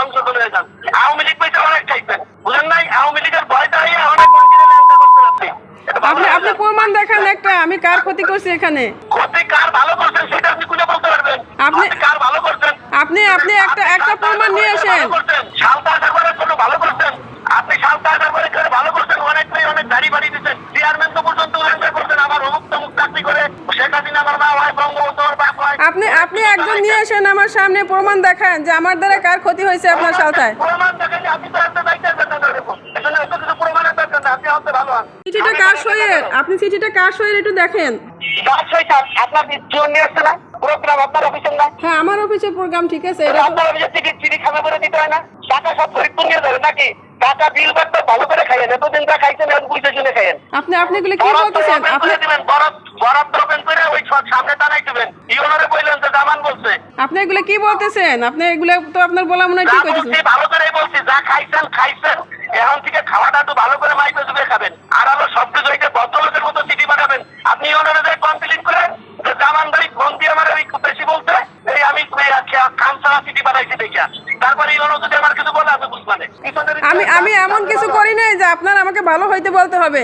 সংশোধন হয়ে যান। আওয়ামী লীগ পয়সা অনেক খাইছেন, বুঝেন নাই? আওয়ামী লীগের ভয়টাই অনেক ল্যাংটা করছেন আপনি। আপনি প্রমাণ দেখান একটা, আমি কার ক্ষতি করছি এখানে। ক্ষতি কার ভালো করছেন সেটা আপনি খুঁজে বলতে পারবেন। আপনি কার ভালো করছেন আপনি একটা প্রমাণ নিয়ে আসেন। শান্তা আসার পরে কোনো ভালো করছেন? আপনি শান্তা আসার পরে ভালো করছেন, অনেক গাড়ি বাড়ি দিচ্ছেন, চেয়ারম্যান তো পর্যন্ত করছেন। আমার অমুক তমুক চাকরি করে শেখ হাসিনা আমার মা হয়, বঙ্গবন্ধু আমার বাপ হয়। আপনি একজন নিয়ে আসেন আমার সামনে, প্রমাণ দেখান যে আমার দ্বারা কার ক্ষতি হয়েছে আপনার সালতায়। প্রমাণ দেখেন, আপনি তো একটা দায়িত্বের না দেখুন, এজন্য এত কিছু প্রমাণের দরকার না, আপনি হতে ভালো হন। চিঠিটা কার সইয়ের? আপনি চিঠিটা কার সইয়ের একটু দেখেন। কার সইটা আপনার জন নিয়ে আসছে না? প্রোগ্রাম আপনার অফিসের না? হ্যাঁ, আমার অফিসের প্রোগ্রাম, ঠিক আছে। আপনার অফিসে চিঠি খামে করে দিতে হয় না? টাকা সব ফরিদপুর নিয়ে যাবে নাকি? টাকা বিল বাটটা ভালো করে খাইয়েন, এতদিন যা খাইছেন এখন বুঝে শুনে খাইয়েন। আপনি এগুলো কি বলতেছেন? বরাদ্দ ওপেন করে ওই সামনে টানাই দিবেন। ইউনোরে বললেন যে জামান বলছে। আপনি এগুলো কি বলতেছেন? আপনি এগুলো তো আপনার বলা মনে হয় ঠিক হইতেছে। ভালো করে বলছি, যা খাইছেন এখন থেকে খাওয়াটা একটু ভালো করে মাইপে চুপে খাবেন। আর আলো সবকিছু হইতে ভদ্রলোকের মতো চিঠি পাঠাবেন। আপনি ইউনোরে যে কমপ্লেন করেন যে জামান ভাই ফোন দিয়ে আমার ওই বেশি বলতে, এই আমি খামসারা চিঠি পাঠাইছি দেখিয়া, তারপরে ইউনো যদি আমার কিছু বলে আমি বুঝবানে। আমি এমন কিছু করি নাই যে আপনার আমাকে ভালো হইতে বলতে হবে।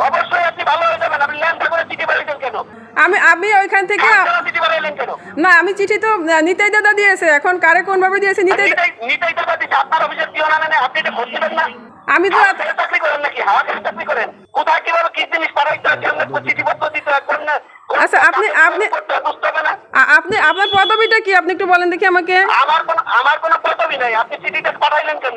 অবশ্যই আপনি ভালো হয়ে যাবেন। আপনি ল্যান্ড করে চিঠি পাঠাইছেন কেন? আমি ওইখান থেকে চিঠি পাঠাইলেন কেন? না, আমি চিঠি তো নিতাই দাদা দিয়েছে, এখন কারে কোন ভাবে দিয়েছে নিতাই দাদা দিচ্ছে। আপনার অফিসের পিয়ন আনেন, আপনি এটা খোঁজ নেবেন না? আমি তো চাকরি করেন নাকি? হাওয়া খেতে চাকরি করেন? কোথায় কিভাবে কি জিনিস পাঠাইতে হয়, চিঠিপত্র দিতে হয়, করেন না? আচ্ছা, আপনি আপনার পদবিটা কি আপনি একটু বলেন দেখি আমাকে। আমার কোনো পদবি নাই। আপনি চিঠিটা পাঠাইলেন কেন?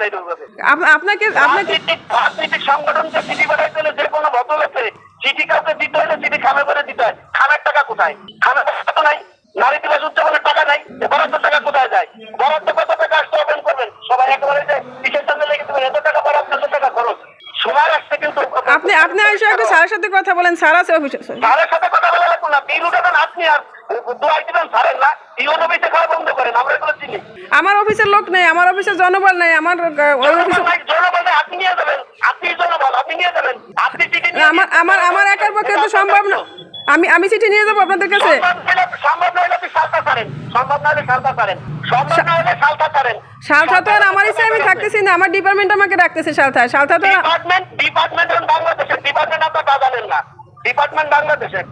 আপনাকে রাজনৈতিক সংগঠনকে চিঠি পাঠাইতে হলে যে কোনো বদল আছে, চিঠি কাউকে দিতে হলে চিঠি খামে করে দিতে হয়। খামের টাকা কোথায়? খামের টাকা তো নাই। নারী দিবস উদযাপনের টাকা নাই। বরাদ্দ টাকা কোথায় যায়? বরাদ্দ কত টাকা আসতে ওপেন করবেন? সবাই একেবারে যে কিসের সামনে লেগে দেবেন, এত টাকা বরাদ্দ, এত টাকা খরচ, সময় আসছে। কিন্তু আপনি এসে একটু স্যারের সাথে কথা বলেন। স্যার আছে অফিসে। স্যারের সাথে কথা বলে লাগবো না, বিল উঠাবেন আপনি আর দোয়াই দিবেন স্যারের না। ইউন অফিসে খাওয়া বন্ধ করেন, আমরা এগুলো চিনি। আমার অফিসের লোক নেই, আমার অফিসে জনবল নেই। আমার জনবল আপনি নিয়ে যাবেন, আপনি জনবল আপনি নিয়ে যাবেন। আপনি চিঠি আমার একার পক্ষে তো সম্ভব না। আমি চিঠি নিয়ে যাবো আপনাদের কাছে। সম্ভব না হলে আপনি সালতা ছাড়েন, সম্ভব না হলে সালতা ছাড়েন, সম্ভব না হলে সালতা ছাড়েন। সালথা তো আর আমার ইচ্ছে আমি থাকতেছি না, আমার ডিপার্টমেন্ট আমাকে রাখতেছে। সালথা তো ডিপার্টমেন্ট বাংলাদেশের ডিপার্টমেন্ট, আপনার জানেন না? ডিপার্টমেন্ট বাংলাদেশের।